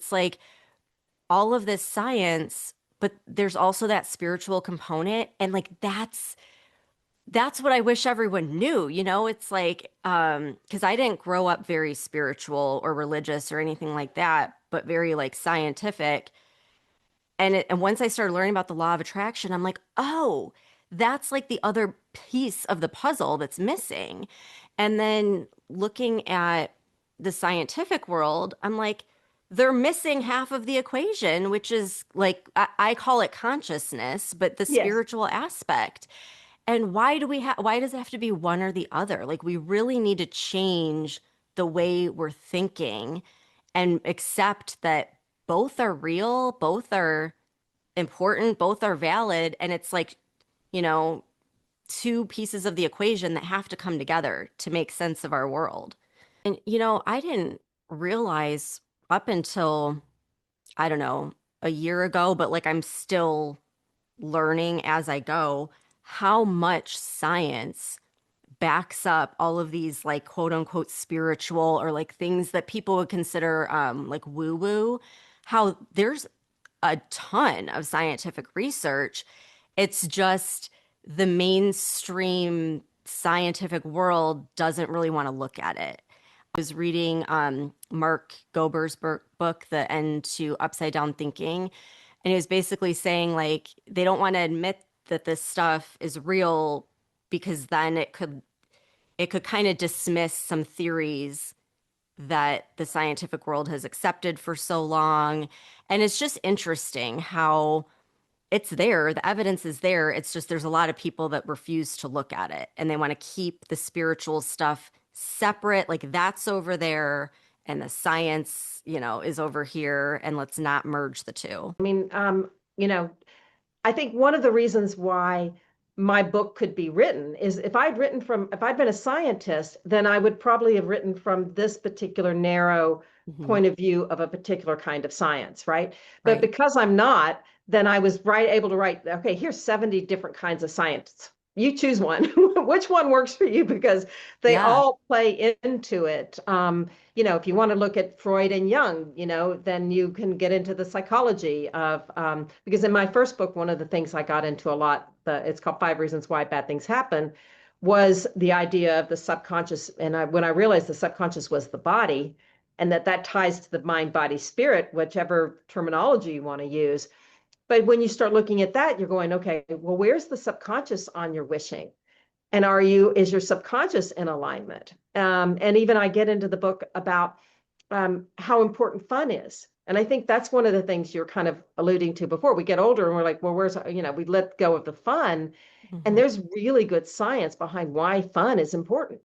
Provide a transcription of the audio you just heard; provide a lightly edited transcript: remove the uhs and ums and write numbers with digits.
it's like all of this science, but there's also that spiritual component. And like that's what I wish everyone knew, you know? It's like, because I didn't grow up very spiritual or religious or anything like that, but very like scientific. And once I started learning about the law of attraction, I'm like, oh, that's like the other piece of the puzzle that's missing. And then looking at the scientific world, I'm like, they're missing half of the equation, which is like I call it consciousness, but the Yes. spiritual aspect. And why does it have to be one or the other? Like we really need to change the way we're thinking and accept that both are real, both are important, both are valid, and it's like, you know, two pieces of the equation that have to come together to make sense of our world. And I didn't realize up until I don't know, a year ago, but like I'm still learning as I go how much science backs up all of these like quote unquote spiritual or like things that people would consider like woo woo, how there's a ton of scientific research. It's just the mainstream scientific world doesn't really want to look at it. I was reading Mark Gober's book, The End to Upside Down Thinking, and he was basically saying like they don't want to admit that this stuff is real because then it could kind of dismiss some theories that the scientific world has accepted for so long. And it's just interesting how it's there, the evidence is there. It's just there's a lot of people that refuse to look at it and they want to keep the spiritual stuff separate, like that's over there and the science, is over here, and let's not merge the two. I mean, you know, I think one of the reasons why my book could be written is if I'd been a scientist, then I would probably have written from this particular narrow Hmm. point of view of a particular kind of science, right? But Right. because I'm not, then I was able to write, okay, here's 70 different kinds of science. You choose one. Which one works for you? Because they Yeah. all play into it. If you want to look at Freud and Jung, then you can get into the psychology of, because in my first book, one of the things I got into a lot, it's called Five Reasons Why Bad Things Happen, was the idea of the subconscious. And when I realized the subconscious was the body, and that ties to the mind, body, spirit, whichever terminology you want to use. But when you start looking at that, you're going, okay, well, where's the subconscious on your wishing? And is your subconscious in alignment? And even I get into the book about how important fun is. And I think that's one of the things you're kind of alluding to before. We get older and we're like, well, we let go of the fun. And Hmm. there's really good science behind why fun is important.